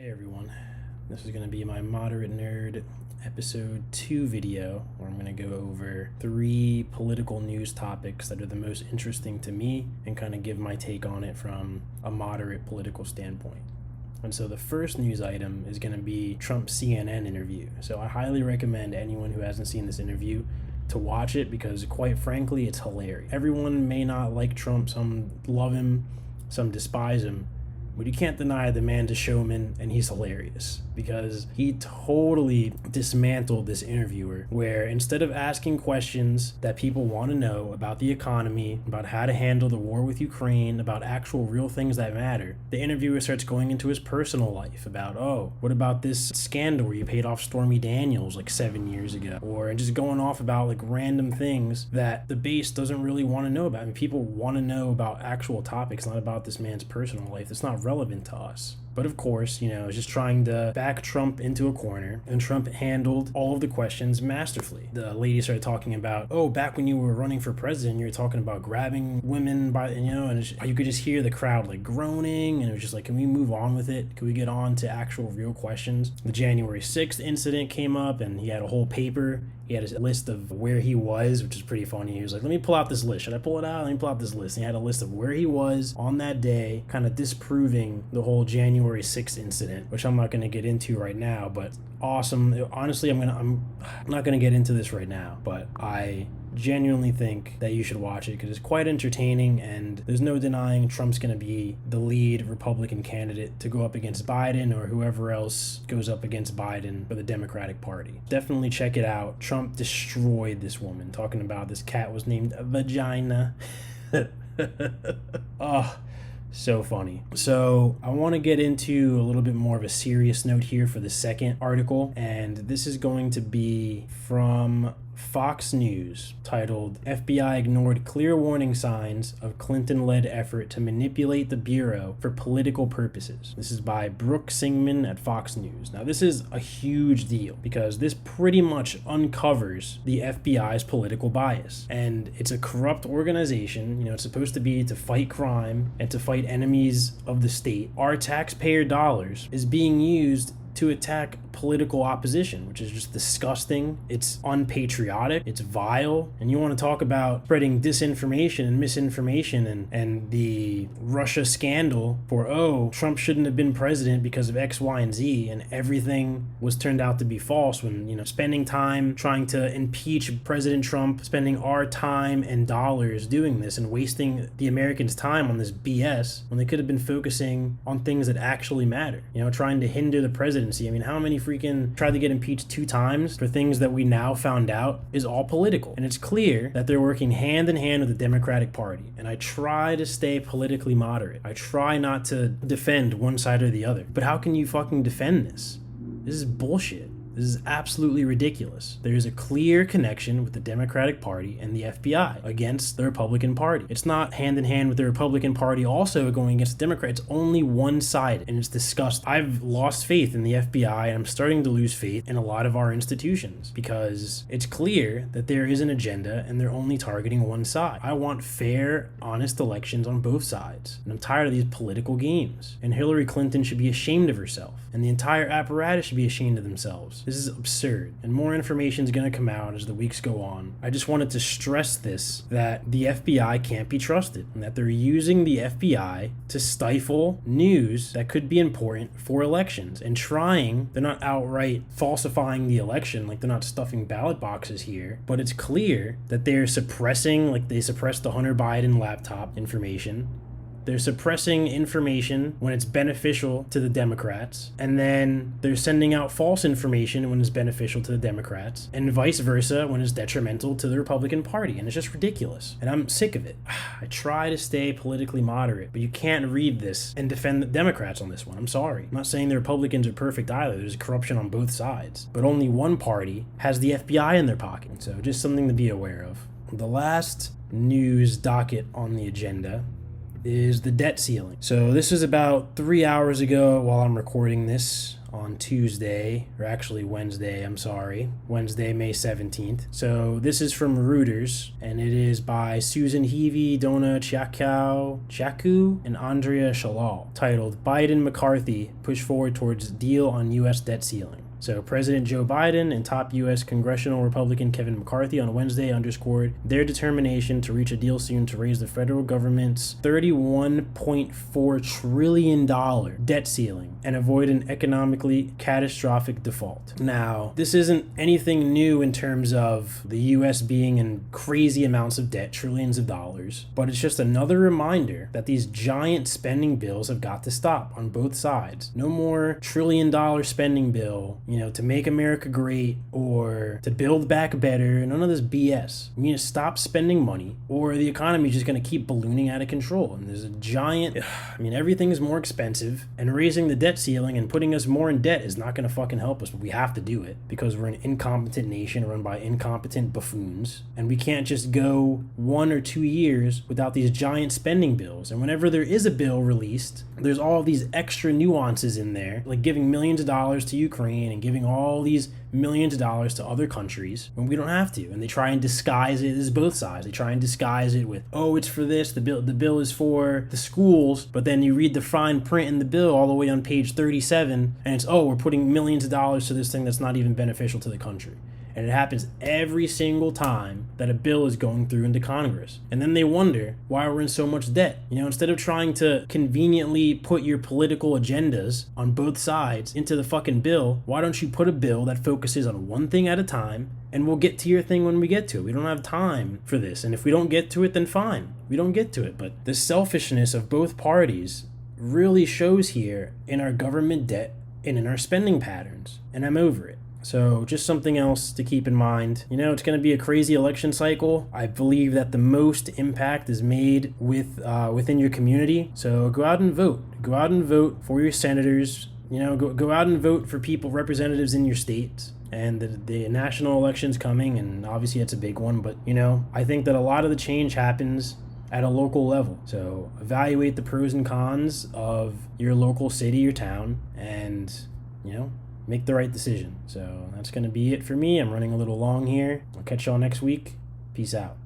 Hey everyone, this is going to be my Moderate Nerd episode 2 video where I'm going to go over 3 political news topics that are the most interesting to me and kind of give my take on it from a moderate political standpoint. And so the first news item is going to be Trump's CNN interview. So I highly recommend anyone who hasn't seen this interview to watch it because quite frankly it's hilarious. Everyone may not like Trump, some love him, some despise him, but you can't deny the man's a showman and he's hilarious because he totally dismantled this interviewer where instead of asking questions that people want to know about the economy, about how to handle the war with Ukraine, about actual real things that matter, the interviewer starts going into his personal life about, oh, what about this scandal where you paid off Stormy Daniels like 7 years ago? Or just going off about like random things that the base doesn't really want to know about. I mean, people want to know about actual topics, not about this man's personal life. It's not relevant to us. But of course, it's just trying to back Trump into a corner, and Trump handled all of the questions masterfully. The lady started talking about, oh, back when you were running for president, you were talking about grabbing women by, and you could just hear the crowd like groaning, and it was just like, can we move on with it? Can we get on to actual real questions? The January 6th incident came up, and he had a whole paper. He had a list of where he was, which is pretty funny. He was like, let me pull out this list. Should I pull it out? Let me pull out this list. And he had a list of where he was on that day, kind of disproving the whole January 6th incident, which I'm not going to get into right now, but awesome. Honestly, I'm not going to get into this right now, but I genuinely think that you should watch it because it's quite entertaining, and there's no denying Trump's going to be the lead Republican candidate to go up against Biden or whoever else goes up against Biden for the Democratic Party. Definitely check it out. Trump destroyed this woman, talking about this cat was named Vagina. Oh, so funny. So I want to get into a little bit more of a serious note here for the second article, and this is going to be from Fox News, titled FBI Ignored Clear Warning Signs of Clinton-Led Effort to Manipulate the Bureau for Political Purposes. This is by Brooke Singman at Fox News. Now this is a huge deal because this pretty much uncovers the FBI's political bias, and it's a corrupt organization. It's supposed to be to fight crime and to fight enemies of the state. Our taxpayer dollars is being used to attack political opposition, which is just disgusting. It's unpatriotic, it's vile, and you want to talk about spreading disinformation and misinformation and the Russia scandal for, oh, Trump shouldn't have been president because of X, Y, and Z, and everything was turned out to be false when, spending time trying to impeach President Trump, spending our time and dollars doing this and wasting the Americans' time on this BS when they could have been focusing on things that actually matter, trying to hinder the presidency. I mean, how many freaking tried to get impeached 2 times for things that we now found out is all political? And it's clear that they're working hand in hand with the Democratic Party. And I try to stay politically moderate. I try not to defend one side or the other. But how can you fucking defend this? This is bullshit. This is absolutely ridiculous. There is a clear connection with the Democratic Party and the FBI against the Republican Party. It's not hand in hand with the Republican Party also going against the Democrats. It's only one-sided, and it's disgusting. I've lost faith in the FBI, and I'm starting to lose faith in a lot of our institutions because it's clear that there is an agenda and they're only targeting one side. I want fair, honest elections on both sides, and I'm tired of these political games. And Hillary Clinton should be ashamed of herself, and the entire apparatus should be ashamed of themselves. This is absurd, and more information is going to come out as the weeks go on. I just wanted to stress this, that the FBI can't be trusted, and that they're using the FBI to stifle news that could be important for elections, and they're not outright falsifying the election, like they're not stuffing ballot boxes here, but it's clear that they're suppressing, like they suppressed the Hunter Biden laptop information. They're suppressing information when it's beneficial to the Democrats, and then they're sending out false information when it's beneficial to the Democrats, and vice versa when it's detrimental to the Republican Party, and it's just ridiculous. And I'm sick of it. I try to stay politically moderate, but you can't read this and defend the Democrats on this one. I'm sorry. I'm not saying the Republicans are perfect either. There's corruption on both sides, but only one party has the FBI in their pocket, so just something to be aware of. The last news docket on the agenda is the debt ceiling. So this is about 3 hours ago while I'm recording this on Tuesday, or actually Wednesday, I'm sorry, Wednesday, May 17th. So this is from Reuters, and it is by Susan Heavey, Donna Chaku, and Andrea Shalal, titled Biden-McCarthy Push Forward Towards Deal on U.S. Debt Ceiling. So President Joe Biden and top U.S. congressional Republican Kevin McCarthy on Wednesday underscored their determination to reach a deal soon to raise the federal government's $31.4 trillion debt ceiling and avoid an economically catastrophic default. Now, this isn't anything new in terms of the U.S. being in crazy amounts of debt, trillions of dollars, but it's just another reminder that these giant spending bills have got to stop on both sides. No more trillion-dollar spending bill, to make America great or to build back better. None of this BS. We need to stop spending money or the economy is just going to keep ballooning out of control. And there's a giant, everything is more expensive, and raising the debt ceiling and putting us more in debt is not going to fucking help us, but we have to do it because we're an incompetent nation run by incompetent buffoons. And we can't just go 1 or 2 years without these giant spending bills. And whenever there is a bill released, there's all these extra nuances in there, like giving millions of dollars to Ukraine and giving all these millions of dollars to other countries when we don't have to. And they try and disguise it. This is both sides. They try and disguise it with, oh, it's for this. The bill is for the schools. But then you read the fine print in the bill all the way on page 37, and it's, oh, we're putting millions of dollars to this thing that's not even beneficial to the country. And it happens every single time that a bill is going through into Congress. And then they wonder why we're in so much debt. Instead of trying to conveniently put your political agendas on both sides into the fucking bill, why don't you put a bill that focuses on one thing at a time, and we'll get to your thing when we get to it. We don't have time for this. And if we don't get to it, then fine. We don't get to it. But the selfishness of both parties really shows here in our government debt and in our spending patterns. And I'm over it. So just something else to keep in mind. It's going to be a crazy election cycle. I believe that the most impact is made within your community. So go out and vote. Go out and vote for your senators. Go out and vote for representatives in your states. And the national election's coming, and obviously it's a big one. But, I think that a lot of the change happens at a local level. So evaluate the pros and cons of your local city or town and, make the right decision. So that's going to be it for me. I'm running a little long here. I'll catch y'all next week. Peace out.